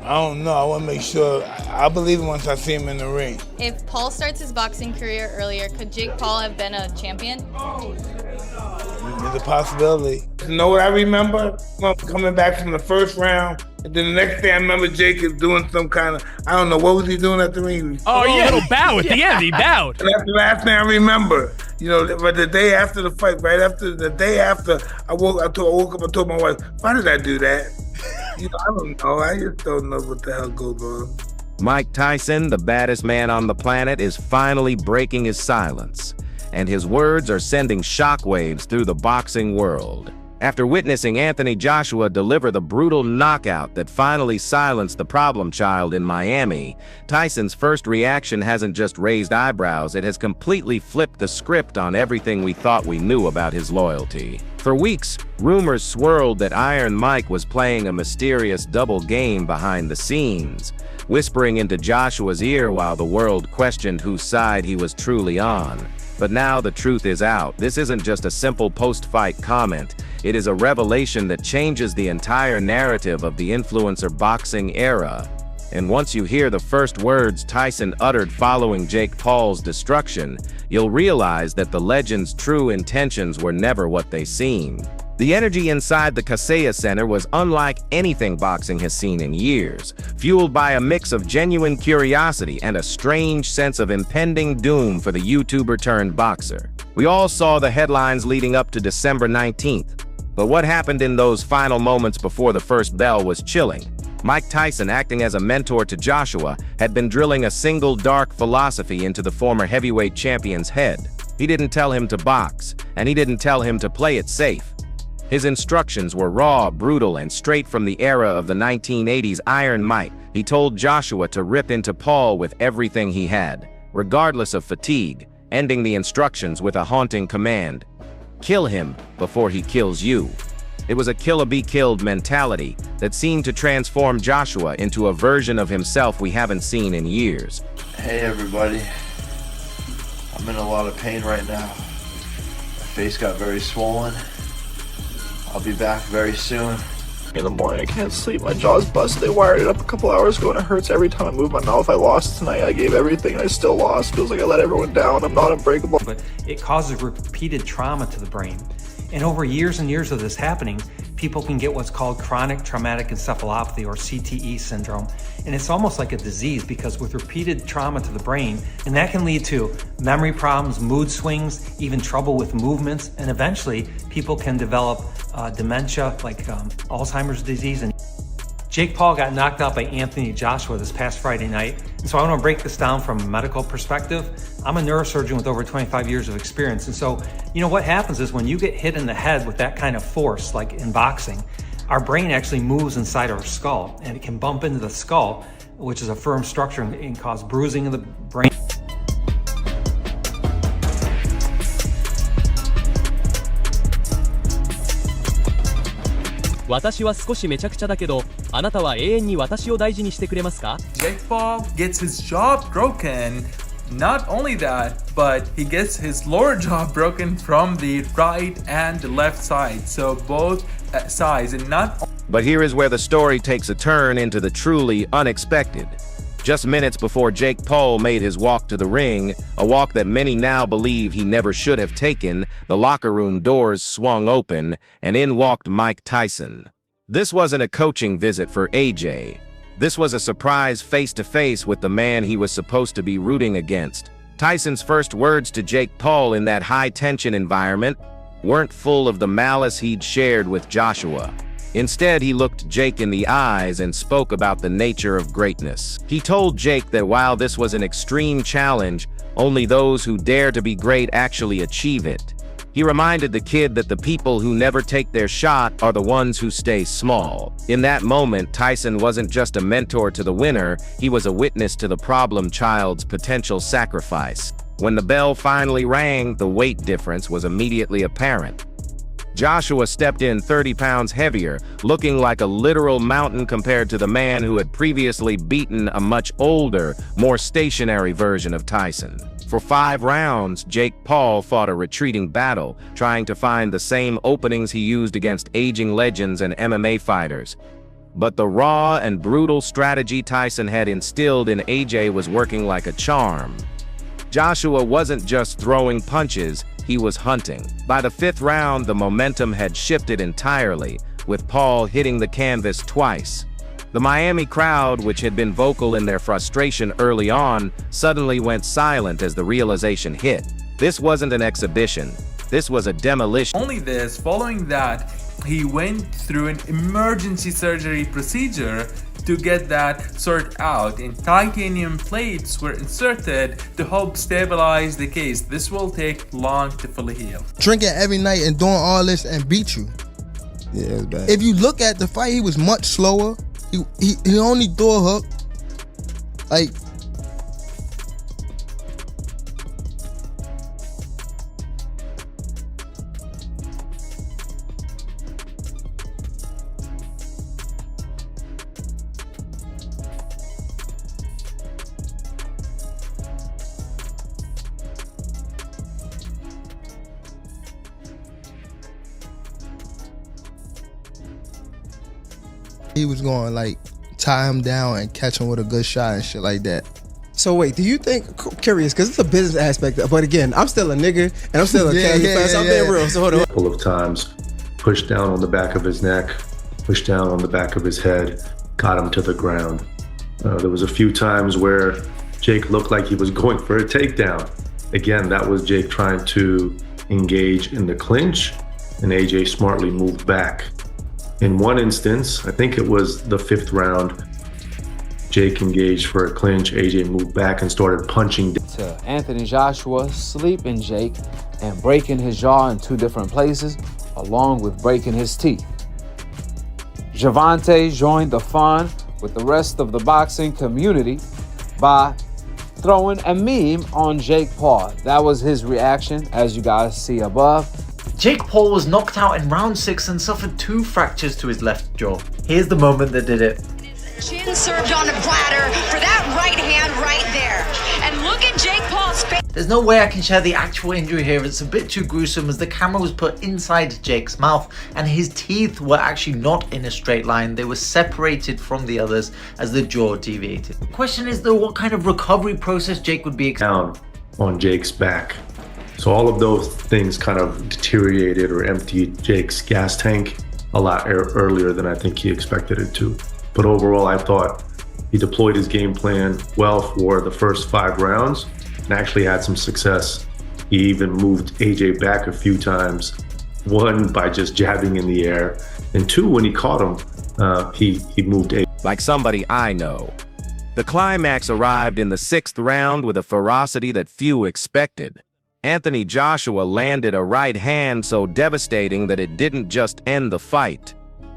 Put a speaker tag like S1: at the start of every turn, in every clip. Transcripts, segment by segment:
S1: I don't know. I want to make sure. I believe it once I see him in the ring.
S2: If Paul starts his boxing career earlier, could Jake Paul have been a champion?
S1: There's a possibility. You know what I remember? Coming back from the first round, and then the next day I remember Jake is doing some kind of, I don't know, what was he doing at the ring?
S3: Oh, yeah. A little bow at the end. He bowed.
S1: And that's the last thing I remember. You know, but the day after the fight, the day after, I woke up, I told my wife, why did I do that? You know, I don't know. I just don't know what the hell goes on.
S4: Mike Tyson, the baddest man on the planet, is finally breaking his silence, and his words are sending shockwaves through the boxing world. After witnessing Anthony Joshua deliver the brutal knockout that finally silenced the problem child in Miami, Tyson's first reaction hasn't just raised eyebrows, it has completely flipped the script on everything we thought we knew about his loyalty. For weeks, rumors swirled that Iron Mike was playing a mysterious double game behind the scenes, whispering into Joshua's ear while the world questioned whose side he was truly on. But now the truth is out. This isn't just a simple post-fight comment. It is a revelation that changes the entire narrative of the influencer boxing era. And once you hear the first words Tyson uttered following Jake Paul's destruction, you'll realize that the legend's true intentions were never what they seemed. The energy inside the Kaseya Center was unlike anything boxing has seen in years, fueled by a mix of genuine curiosity and a strange sense of impending doom for the YouTuber-turned-boxer. We all saw the headlines leading up to December 19th, but what happened in those final moments before the first bell was chilling. Mike Tyson, acting as a mentor to Joshua, had been drilling a single dark philosophy into the former heavyweight champion's head. He didn't tell him to box, and he didn't tell him to play it safe. His instructions were raw, brutal, and straight from the era of the 1980s Iron Mike. He told Joshua to rip into Paul with everything he had, regardless of fatigue, ending the instructions with a haunting command: kill him before he kills you. It was a kill-or-be-killed mentality that seemed to transform Joshua into a version of himself we haven't seen in years.
S5: Hey everybody, I'm in a lot of pain right now. My face got very swollen. I'll be back very soon.
S6: In the morning, I can't sleep. My jaw's busted. They wired it up a couple hours ago and it hurts every time I move my mouth. I lost tonight. I gave everything and I still lost. Feels like I let everyone down. I'm not unbreakable.
S7: But it causes repeated trauma to the brain. And over years and years of this happening, people can get what's called chronic traumatic encephalopathy, or CTE syndrome. And it's almost like a disease because with repeated trauma to the brain, and that can lead to memory problems, mood swings, even trouble with movements, and eventually people can develop dementia, like Alzheimer's disease. And Jake Paul got knocked out by Anthony Joshua this past Friday night. And so I want to break this down from a medical perspective. I'm a neurosurgeon with over 25 years of experience. And so, you know, what happens is when you get hit in the head with that kind of force, like in boxing, our brain actually moves inside our skull and it can bump into the skull, which is a firm structure, and cause bruising of the brain.
S8: 私は少しめちゃくちゃだけど、あなたは永遠に私を大事にしてくれますか?
S9: Jake Paul gets his jaw broken. Not only that, but he gets his lower jaw broken from the right and left side. So both sides, and not.
S4: But here is where the story takes a turn into the truly unexpected. Just minutes before Jake Paul made his walk to the ring, a walk that many now believe he never should have taken, the locker room doors swung open, and in walked Mike Tyson. This wasn't a coaching visit for AJ. This was a surprise face-to-face with the man he was supposed to be rooting against. Tyson's first words to Jake Paul in that high-tension environment weren't full of the malice he'd shared with Joshua. Instead, he looked Jake in the eyes and spoke about the nature of greatness. He told Jake that while this was an extreme challenge, only those who dare to be great actually achieve it. He reminded the kid that the people who never take their shot are the ones who stay small. In that moment, Tyson wasn't just a mentor to the winner, he was a witness to the problem child's potential sacrifice. When the bell finally rang, the weight difference was immediately apparent. Joshua stepped in 30 pounds heavier, looking like a literal mountain compared to the man who had previously beaten a much older, more stationary version of Tyson. For 5 rounds, Jake Paul fought a retreating battle, trying to find the same openings he used against aging legends and MMA fighters. But the raw and brutal strategy Tyson had instilled in AJ was working like a charm. Joshua wasn't just throwing punches, he was hunting. By the 5th round, the momentum had shifted entirely, with Paul hitting the canvas twice. The Miami crowd, which had been vocal in their frustration early on, suddenly went silent as the realization hit. This wasn't an exhibition. This was a demolition.
S9: Only this, following that, he went through an emergency surgery procedure to get that sorted out, and titanium plates were inserted to help stabilize the case. This will take long to fully heal.
S10: Drinking every night and doing all this and beat you.
S11: Yeah, it was bad.
S10: If you look at the fight, he was much slower. He only threw a hook. Like, he was going to like tie him down and catch him with a good shot and shit like that.
S11: So wait, do you think, curious, because it's a business aspect, but again, I'm still a nigga and I'm still a casual fan, so I'm being real, so hold on.
S12: A couple of times, pushed down on the back of his neck, pushed down on the back of his head, got him to the ground. There was a few times where Jake looked like he was going for a takedown. Again, that was Jake trying to engage in the clinch, and AJ smartly moved back. In one instance, I think it was the 5th round, Jake engaged for a clinch, AJ moved back and started punching.
S13: To Anthony Joshua sleeping Jake and breaking his jaw in 2 different places, along with breaking his teeth. Javante joined the fun with the rest of the boxing community by throwing a meme on Jake Paul. That was his reaction, as you guys see above.
S14: Jake Paul was knocked out in round 6 and suffered 2 fractures to his left jaw. Here's the moment that did it.
S15: Chin served on a platter for that right hand right there. And look at Jake Paul's face.
S14: There's no way I can share the actual injury here. It's a bit too gruesome as the camera was put inside Jake's mouth and his teeth were actually not in a straight line. They were separated from the others as the jaw deviated. The question is though, what kind of recovery process Jake would be
S12: down on Jake's back. So all of those things kind of deteriorated or emptied Jake's gas tank a lot earlier than I think he expected it to. But overall, I thought he deployed his game plan well for the first 5 rounds and actually had some success. He even moved AJ back a few times, 1 by just jabbing in the air, and 2, when he caught him, he moved AJ.
S4: Like somebody I know. The climax arrived in the 6th round with a ferocity that few expected. Anthony Joshua landed a right hand so devastating that it didn't just end the fight.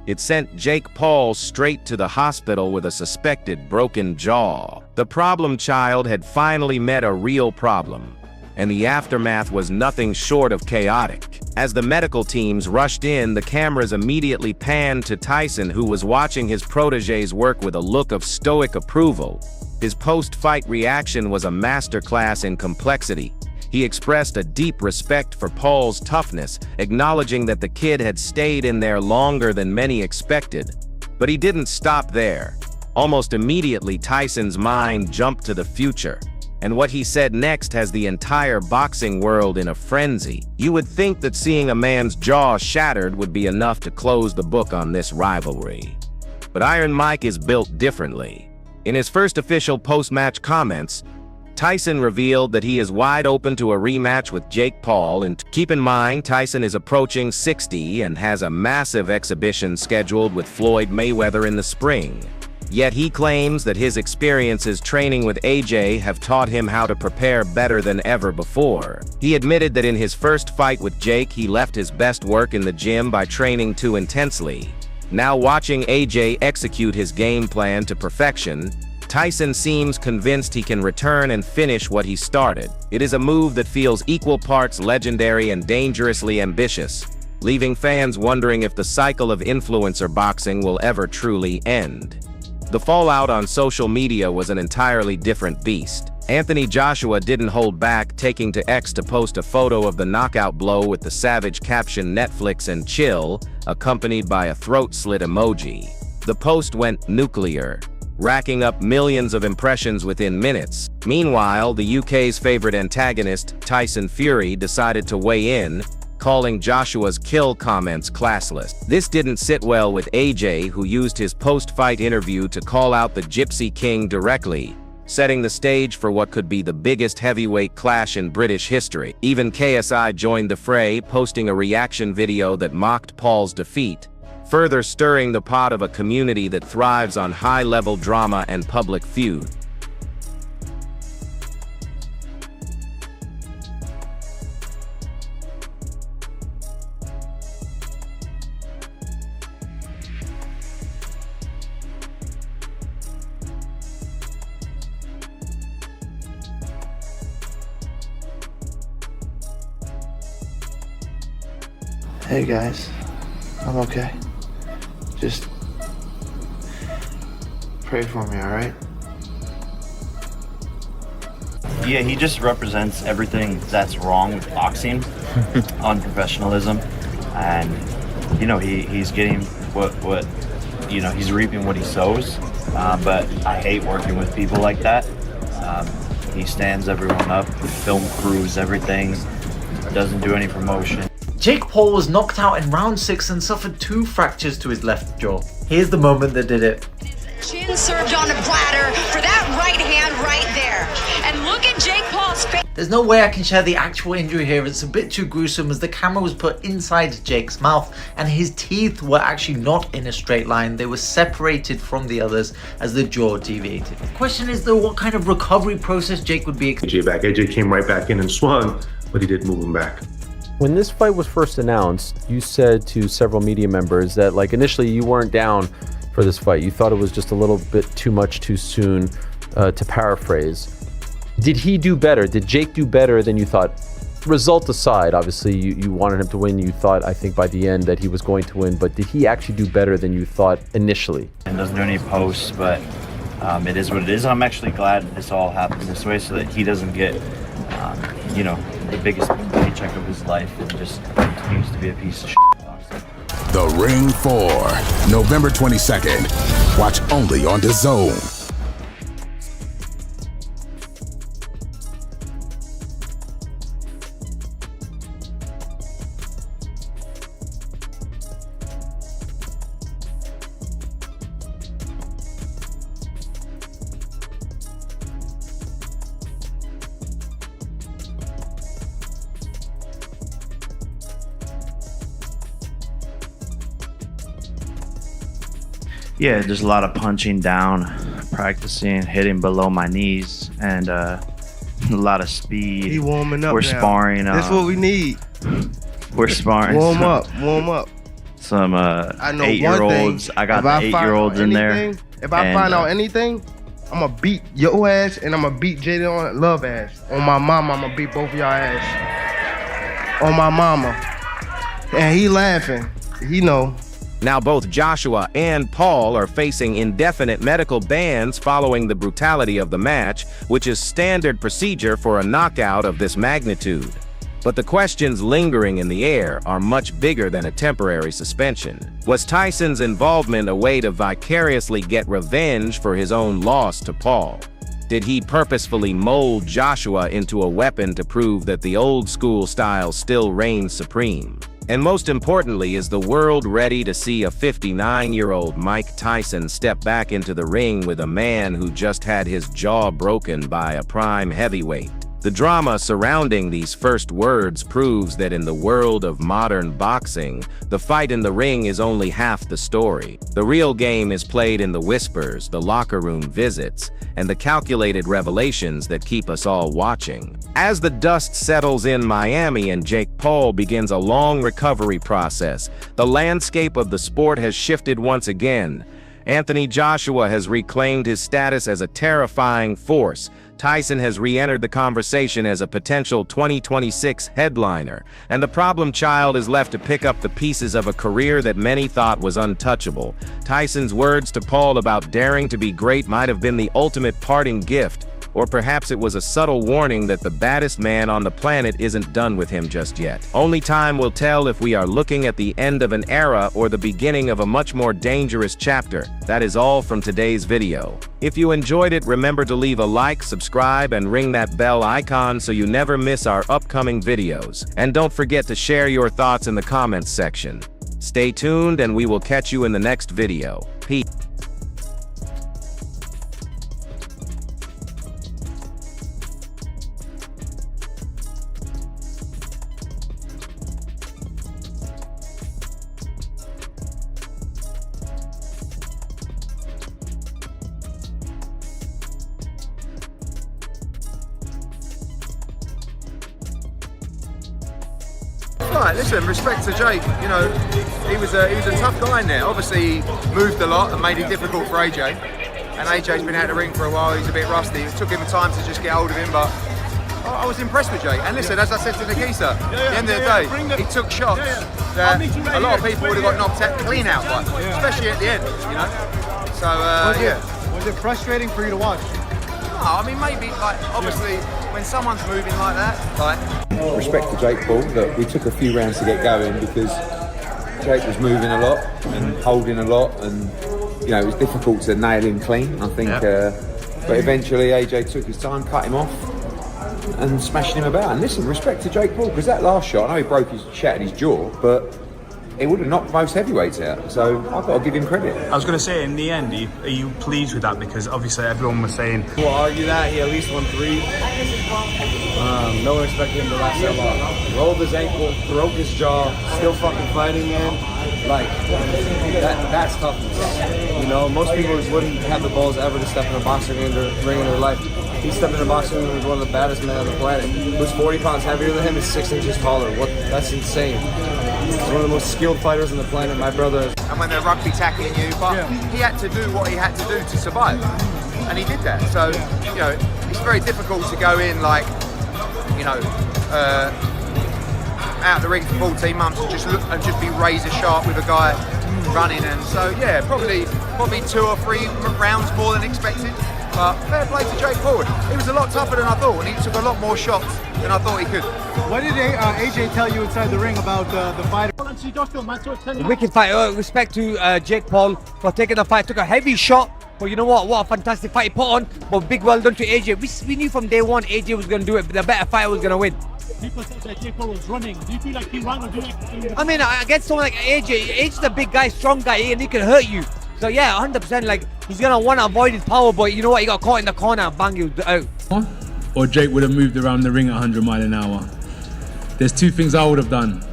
S4: It sent Jake Paul straight to the hospital with a suspected broken jaw. The problem child had finally met a real problem, and the aftermath was nothing short of chaotic. As the medical teams rushed in, the cameras immediately panned to Tyson, who was watching his protege's work with a look of stoic approval. His post-fight reaction was a masterclass in complexity. He expressed a deep respect for Paul's toughness, acknowledging that the kid had stayed in there longer than many expected. But he didn't stop there. Almost immediately, Tyson's mind jumped to the future, and what he said next has the entire boxing world in a frenzy. You would think that seeing a man's jaw shattered would be enough to close the book on this rivalry. But Iron Mike is built differently. In his first official post-match comments, Tyson revealed that he is wide open to a rematch with Jake Paul, and keep in mind Tyson is approaching 60 and has a massive exhibition scheduled with Floyd Mayweather in the spring. Yet he claims that his experiences training with AJ have taught him how to prepare better than ever before. He admitted that in his first fight with Jake, he left his best work in the gym by training too intensely. Now watching AJ execute his game plan to perfection, Tyson seems convinced he can return and finish what he started. It is a move that feels equal parts legendary and dangerously ambitious, leaving fans wondering if the cycle of influencer boxing will ever truly end. The fallout on social media was an entirely different beast. Anthony Joshua didn't hold back, taking to X to post a photo of the knockout blow with the savage caption "Netflix and chill," accompanied by a throat slit emoji. The post went nuclear, racking up millions of impressions within minutes. Meanwhile, the UK's favorite antagonist, Tyson Fury, decided to weigh in, calling Joshua's kill comments classless. This didn't sit well with AJ, who used his post-fight interview to call out the Gypsy King directly, setting the stage for what could be the biggest heavyweight clash in British history. Even KSI joined the fray, posting a reaction video that mocked Paul's defeat, further stirring the pot of a community that thrives on high-level drama and public feud.
S5: Hey guys, I'm okay. Just pray for me, alright?
S16: Yeah, he just represents everything that's wrong with boxing, unprofessionalism, and you know he's getting what you know, he's reaping what he sows. But I hate working with people like that. He stands everyone up, film crews, everything, doesn't do any promotion.
S14: Jake Paul was knocked out in round 6 and suffered 2 fractures to his left jaw. Here's the moment that did it.
S15: Chin served on a platter for that right hand right there. And look at Jake Paul's face.
S14: There's no way I can share the actual injury here, it's a bit too gruesome as the camera was put inside Jake's mouth and his teeth were actually not in a straight line, they were separated from the others as the jaw deviated. The question is though, what kind of recovery process Jake would be
S12: AJ back. AJ came right back in and swung, but he did move him back.
S17: When this fight was first announced, you said to several media members that like initially you weren't down for this fight. You thought it was just a little bit too much too soon, to paraphrase. Did he do better? Did Jake do better than you thought? Result aside, obviously you wanted him to win. You thought, I think by the end that he was going to win, but did he actually do better than you thought initially?
S16: And doesn't do any posts, but it is what it is. I'm actually glad this all happened this way so that he doesn't get, you know, the biggest paycheck of his life and just continues to be a piece of shit.
S18: The Ring 4, November 22nd. Watch only on DAZN.
S16: Yeah, just a lot of punching down, practicing, hitting below my knees, and a lot of speed.
S10: He warming up.
S16: We're
S10: now.
S16: sparring.
S10: That's what we need.
S16: We're sparring.
S10: Warm up.
S16: Some
S10: I know
S16: 8-year-olds. I got the 8-year-olds in there.
S10: If I find out anything, I'm gonna beat your ass and I'm gonna beat Jaden Love ass. On my mama, I'm gonna beat both of y'all ass. On my mama. And he laughing. He know.
S4: Now both Joshua and Paul are facing indefinite medical bans following the brutality of the match, which is standard procedure for a knockout of this magnitude. But the questions lingering in the air are much bigger than a temporary suspension. Was Tyson's involvement a way to vicariously get revenge for his own loss to Paul? Did he purposefully mold Joshua into a weapon to prove that the old school style still reigns supreme? And most importantly, is the world ready to see a 59-year-old Mike Tyson step back into the ring with a man who just had his jaw broken by a prime heavyweight? The drama surrounding these first words proves that in the world of modern boxing, the fight in the ring is only half the story. The real game is played in the whispers, the locker room visits, and the calculated revelations that keep us all watching. As the dust settles in Miami and Jake Paul begins a long recovery process, the landscape of the sport has shifted once again. Anthony Joshua has reclaimed his status as a terrifying force. Tyson has re-entered the conversation as a potential 2026 headliner, and the problem child is left to pick up the pieces of a career that many thought was untouchable. Tyson's words to Paul about daring to be great might have been the ultimate parting gift. Or perhaps it was a subtle warning that the baddest man on the planet isn't done with him just yet. Only time will tell if we are looking at the end of an era or the beginning of a much more dangerous chapter. That is all from today's video. If you enjoyed it, remember to leave a like, subscribe, and ring that bell icon so you never miss our upcoming videos. And don't forget to share your thoughts in the comments section. Stay tuned and we will catch you in the next video. Peace.
S19: Right, listen, respect to Jake. You know, he was a tough guy in there. Obviously, he moved a lot and made it difficult for AJ. And AJ's been out of the ring for a while. He's a bit rusty. It took him time to just get hold of him, but I was impressed with Jake. And listen, as I said to Nikisa, at the end of the day, he took shots that a lot of people would have got knocked out, clean out by, especially at the end. You know. So
S20: Was it frustrating for you to watch?
S19: No, I mean maybe like obviously when someone's moving like that, like.
S13: Respect to Jake Paul that we took a few rounds to get going because Jake was moving a lot and holding a lot, and you know it was difficult to nail him clean. I think, but eventually AJ took his time, cut him off, and smashing him about. And listen, respect to Jake Paul because that last shot, I know he broke his, shattered his jaw, but it would have knocked most heavyweights out. So I've got to give him credit.
S21: I was going to say, in the end, are you pleased with that? Because obviously everyone was saying,
S22: we'll argue that he at least won 3. No one expected him to last that long. Rolled his ankle, broke his jaw, still fucking fighting, man. Like, that's toughness. You know, most people wouldn't have the balls ever to step in a boxing ring in their life. He stepped in a boxing ring with one of the baddest men on the planet. Who's 40 pounds heavier than him, is 6 inches taller. That's insane. He's one of the most skilled fighters on the planet, my brother.
S19: And when they're rugby tackling you, but he had to do what he had to do to survive. And he did that. So, you know, it's very difficult to go in like, you know, out of the ring for 14 months and just be razor sharp with a guy running. And so, yeah, probably 2 or 3 rounds more than expected. But fair play to Jake Paul. He was a lot tougher than I thought, and he took a lot more shots than I thought he could.
S20: What did AJ tell you inside the ring about the fight?
S23: Wicked fight. Respect to Jake Paul for taking the fight. Took a heavy shot, but you know what? What a fantastic fight he put on. But big well done to AJ. We knew from day one AJ was going to do it, but the better fighter was going to win.
S24: People said that Jake Paul was running. Do you feel like he ran or do you like?
S23: I mean, against someone like AJ, AJ's a big guy, strong guy, and he can hurt you. So yeah, 100%. Like he's gonna want to avoid his power, but you know what? He got caught in the corner and bang you out.
S25: Or Jake would have moved around the ring at 100 miles an hour. There's 2 things I would have done: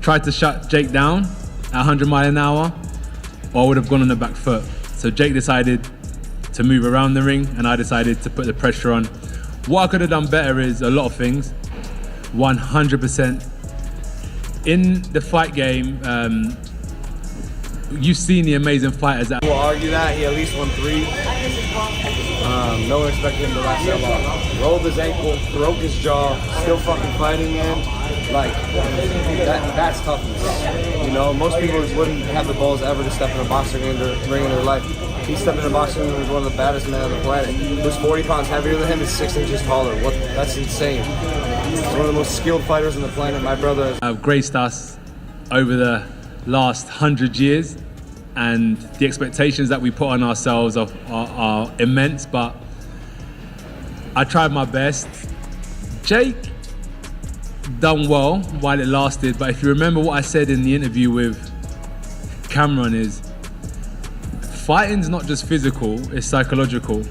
S25: tried to shut Jake down at 100 miles an hour, or I would have gone on the back foot. So Jake decided to move around the ring, and I decided to put the pressure on. What I could have done better is a lot of things. 100%. In the fight game, you've seen the amazing fighters that
S22: we'll argue that he at least won 3. No one expected him to last that long. Rolled his ankle, broke his jaw, still fucking fighting, man. Like, that's toughness. You know, most people wouldn't have the balls ever to step in a boxing ring in their life. He stepped in a boxing ring with one of the baddest men on the planet. Who's 40 pounds heavier than him, is 6 inches taller. That's insane. He's one of the most skilled fighters on the planet, my brother.
S25: have graced us over the last 100 years, and the expectations that we put on ourselves are immense, but I tried my best. Jake done well while it lasted, but if you remember what I said in the interview with Cameron is, fighting's not just physical, it's psychological.